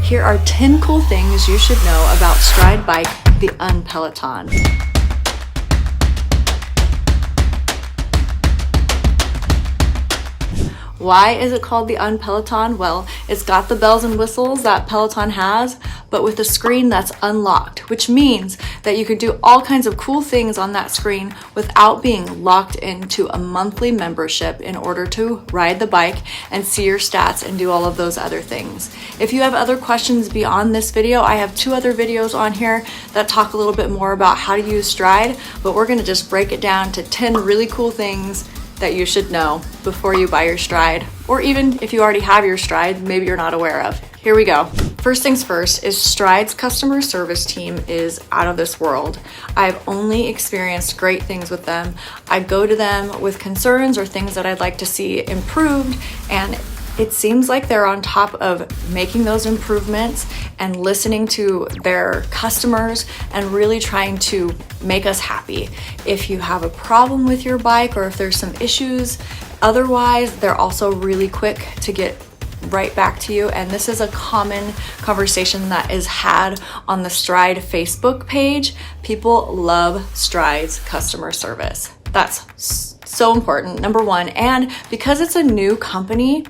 Here are 10 cool things you should know about Stryde Bike, the un-Peloton. Why is it called the un-Peloton? Well, it's got the bells and whistles that Peloton has, but with a screen that's unlocked, which means that you can do all kinds of cool things on that screen without being locked into a monthly membership in order to ride the bike and see your stats and do all of those other things. If you have other questions beyond this video, I have 2 other videos on here that talk a little bit more about how to use Stryde, but we're gonna just break it down to 10 really cool things that you should know before you buy your Stryde, or even if you already have your Stryde, maybe you're not aware of. Here we go. First things first is Stryde's customer service team is out of this world. I've only experienced great things with them. I go to them with concerns or things that I'd like to see improved, and it seems like they're on top of making those improvements and listening to their customers and really trying to make us happy. If you have a problem with your bike or if there's some issues, otherwise, they're also really quick to get right back to you. And this is a common conversation that is had on the Stryde Facebook page. People love Stryde's customer service. That's so important, number one. And because it's a new company,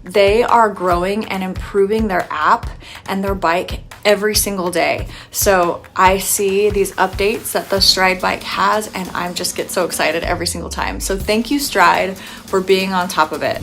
they are growing and improving their app and their bike every single day. So I see these updates that the Stryde Bike has, and I just get so excited every single time. So thank you, Stryde, for being on top of it.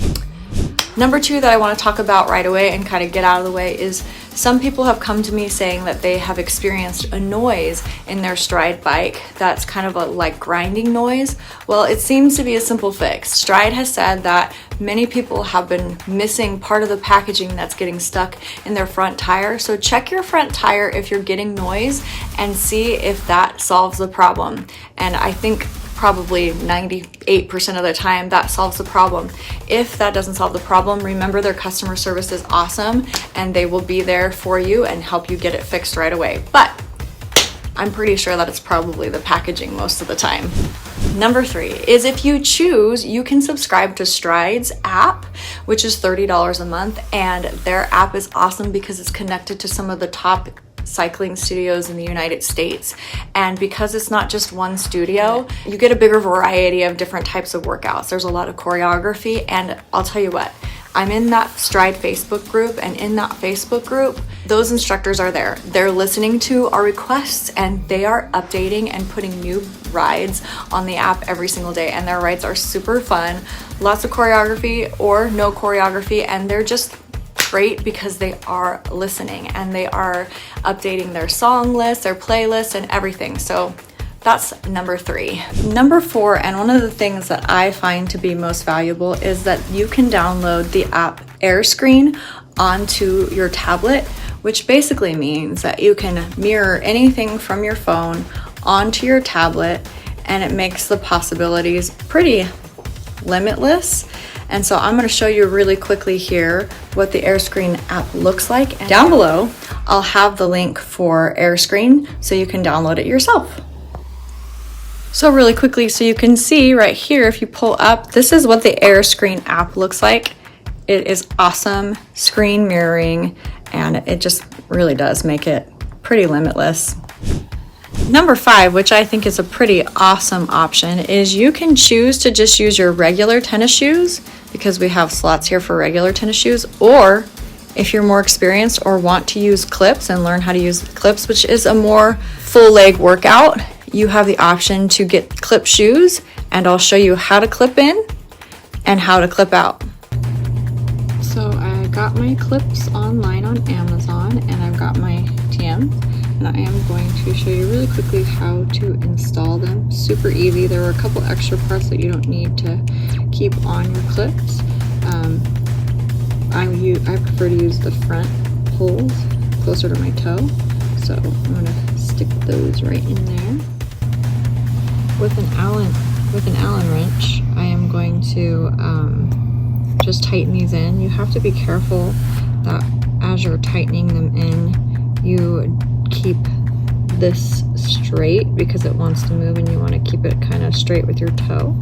Number 2 that I want to talk about right away and kind of get out of the way is some people have come to me saying that they have experienced a noise in their Stryde Bike that's kind of a like grinding noise. Well, it seems to be a simple fix. Stryde has said that many people have been missing part of the packaging that's getting stuck in their front tire. So check your front tire if you're getting noise and see if that solves the problem. And I think probably 98% of the time that solves the problem. If that doesn't solve the problem, remember their customer service is awesome and they will be there for you and help you get it fixed right away. But I'm pretty sure that it's probably the packaging most of the time. Number 3 is if you choose, you can subscribe to Stryde's app, which is $30 a month. And their app is awesome because it's connected to some of the top cycling studios in the United States. And because it's not just one studio, you get a bigger variety of different types of workouts. There's a lot of choreography, and I'll tell you what, I'm in that Stryde Facebook group, and in that Facebook group, those instructors are there. They're listening to our requests and they are updating and putting new rides on the app every single day. And their rides are super fun, lots of choreography or no choreography, and they're just great because they are listening and they are updating their song list, their playlist, and everything. So that's number 3. Number 4, and one of the things that I find to be most valuable is that you can download the app AirScreen onto your tablet, which basically means that you can mirror anything from your phone onto your tablet, and it makes the possibilities pretty limitless. And so I'm going to show you really quickly here what the AirScreen app looks like. And down below, I'll have the link for AirScreen so you can download it yourself. So really quickly, so you can see right here, if you pull up, this is what the AirScreen app looks like. It is awesome screen mirroring, and it just really does make it pretty limitless. Number 5, which I think is a pretty awesome option, is you can choose to just use your regular tennis shoes, because we have slots here for regular tennis shoes, or if you're more experienced or want to use clips and learn how to use clips, which is a more full leg workout, you have the option to get clip shoes, and I'll show you how to clip in and how to clip out. So I got my clips online on Amazon, and I've got my TMs. And I am going to show you really quickly how to install them. Super easy. There are a couple extra parts that you don't need to keep on your clips. I prefer to use the front holes closer to my toe. So I'm going to stick those right in there. With an Allen wrench, I am going to just tighten these in. You have to be careful that as you're tightening them in, you keep this straight because it wants to move and you want to keep it kind of straight with your toe.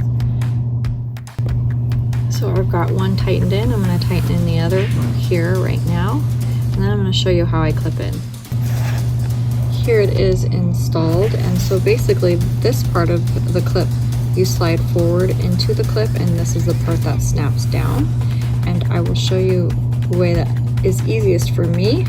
So I've got one tightened in. I'm going to tighten in the other here right now. And then I'm going to show you how I clip in. Here it is installed, and so basically this part of the clip you slide forward into the clip, and this is the part that snaps down. And I will show you the way that is easiest for me.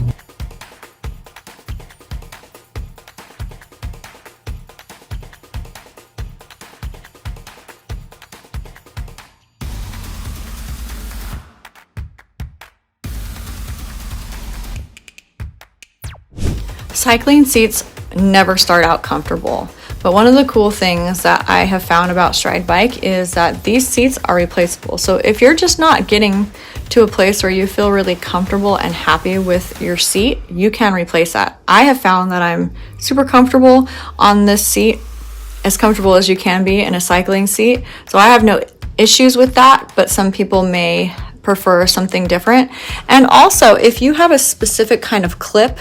Cycling seats never start out comfortable, but one of the cool things that I have found about Stryde Bike is that these seats are replaceable. So if you're just not getting to a place where you feel really comfortable and happy with your seat, you can replace that. I have found that I'm super comfortable on this seat, as comfortable as you can be in a cycling seat. So I have no issues with that, but some people may prefer something different. And also, if you have a specific kind of clip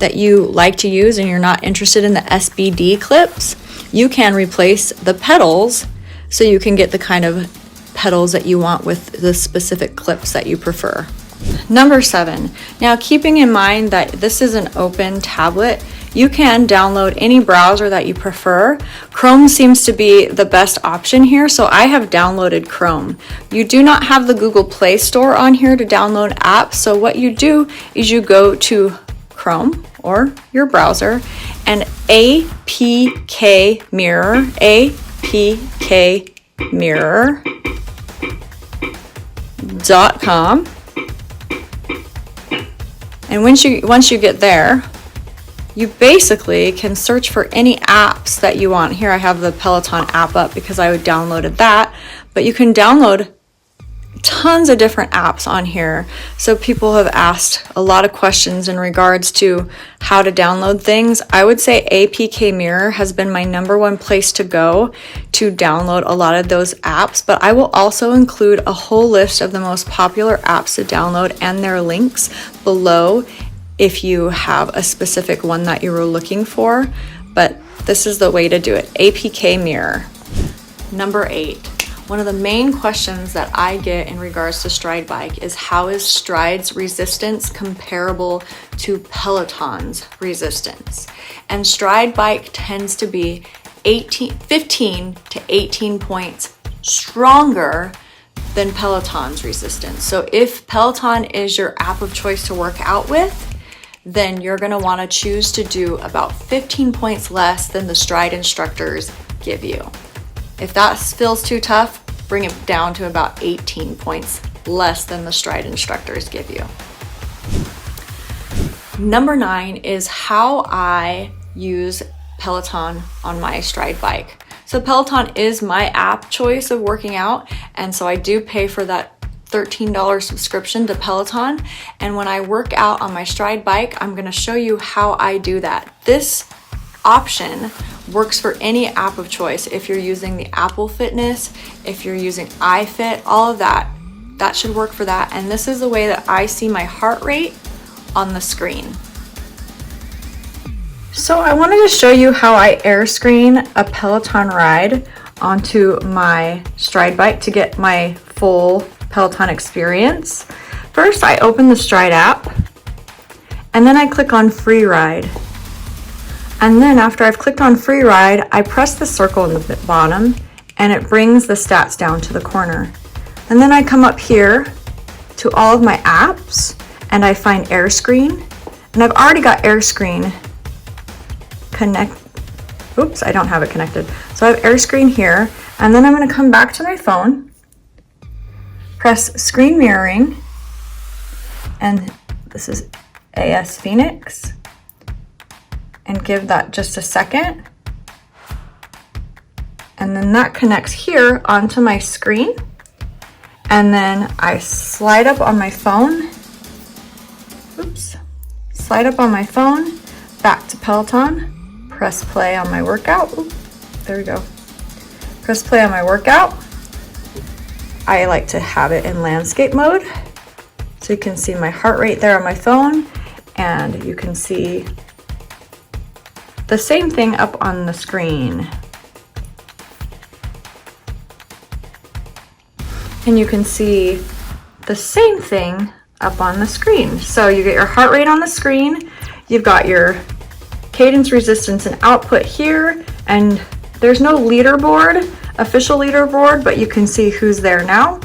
that you like to use and you're not interested in the SBD clips, you can replace the pedals so you can get the kind of pedals that you want with the specific clips that you prefer. Number 7, now keeping in mind that this is an open tablet, you can download any browser that you prefer. Chrome seems to be the best option here, so I have downloaded Chrome. You do not have the Google Play Store on here to download apps, so what you do is you go to Chrome or your browser and apkmirror.com, and once you get there, you basically can search for any apps that you want. Here I have the Peloton app up because I downloaded that, but you can download tons of different apps on here. So people have asked a lot of questions in regards to how to download things. I would say APK Mirror has been my #1 place to go to download a lot of those apps, but I will also include a whole list of the most popular apps to download and their links below if you have a specific one that you were looking for. But this is the way to do it, APK Mirror. Number 8. One of the main questions that I get in regards to Stryde Bike is how is Stryde's resistance comparable to Peloton's resistance? And Stryde Bike tends to be 15 to 18 points stronger than Peloton's resistance. So if Peloton is your app of choice to work out with, then you're gonna wanna choose to do about 15 points less than the Stryde instructors give you. If that feels too tough, bring it down to about 18 points less than the Stryde instructors give you. Number 9 is how I use Peloton on my Stryde Bike. So Peloton is my app choice of working out, and so I do pay for that $13 subscription to Peloton. And when I work out on my Stryde Bike, I'm gonna show you how I do that. This option works for any app of choice. If you're using the Apple Fitness, if you're using iFit, all of that should work for that. And this is the way that I see my heart rate on the screen. So I wanted to show you how I air screen a Peloton ride onto my Stryde Bike to get my full Peloton experience. First, I open the Stryde app, and then I click on Free Ride. And then after I've clicked on Free Ride, I press the circle in the bottom and it brings the stats down to the corner. And then I come up here to all of my apps and I find AirScreen. And I've already got AirScreen Oops, I don't have it connected. So I have AirScreen here, and then I'm gonna come back to my phone, press screen mirroring, and this is AS Phoenix, and give that just a second. And then that connects here onto my screen. And then I slide up on my phone, slide up on my phone, back to Peloton, press play on my workout. There we go. Press play on my workout. I like to have it in landscape mode. So you can see my heart rate there on my phone, and you can see the same thing up on the screen. And you can see the same thing up on the screen. So you get your heart rate on the screen, you've got your cadence, resistance, and output here, and there's no leaderboard, official leaderboard, but you can see who's there now.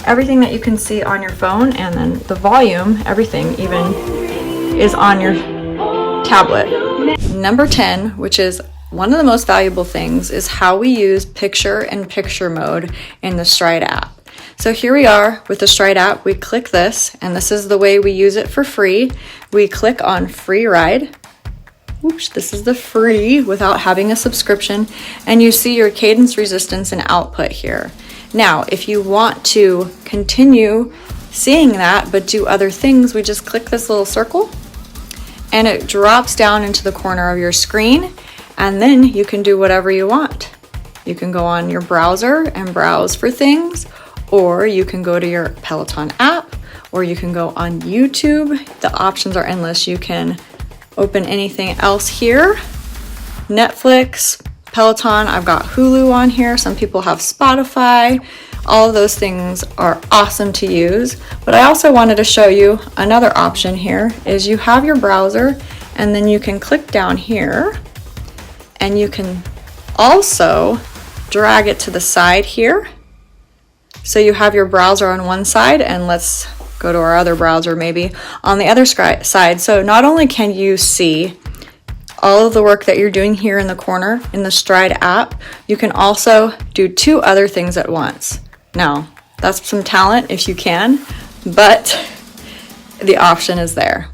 Everything that you can see on your phone, and then the volume, everything even is on your tablet. Number 10, which is one of the most valuable things, is how we use picture-in-picture mode in the Stryde app. So here we are with the Stryde app. We click this, and this is the way we use it for free. We click on free ride. Oops, this is the free without having a subscription, and you see your cadence, resistance, and output here. Now, if you want to continue seeing that but do other things, we just click this little circle and it drops down into the corner of your screen, and then you can do whatever you want. You can go on your browser and browse for things, or you can go to your Peloton app, or you can go on YouTube. The options are endless. You can open anything else here. Netflix, Peloton, I've got Hulu on here. Some people have Spotify. All of those things are awesome to use. But I also wanted to show you another option here is you have your browser, and then you can click down here, and you can also drag it to the side here. So you have your browser on one side, and let's go to our other browser maybe on the other side. So not only can you see all of the work that you're doing here in the corner in the Stryde app, you can also do 2 other things at once. Now, that's some talent if you can, but the option is there.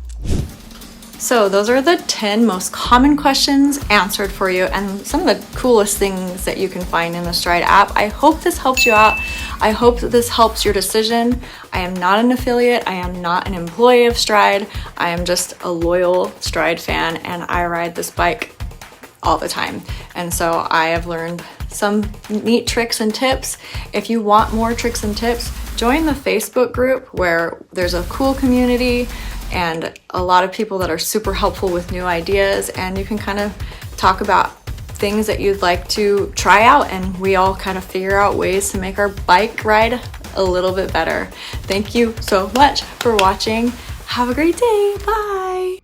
So those are the 10 most common questions answered for you, and some of the coolest things that you can find in the Stryde app. I hope this helps you out. I hope that this helps your decision. I am not an affiliate. I am not an employee of Stryde. I am just a loyal Stryde fan, and I ride this bike all the time. And so I have learned some neat tricks and tips. If you want more tricks and tips, join the Facebook group where there's a cool community and a lot of people that are super helpful with new ideas, and you can kind of talk about things that you'd like to try out, and we all kind of figure out ways to make our bike ride a little bit better. Thank you so much for watching. Have a great day. Bye.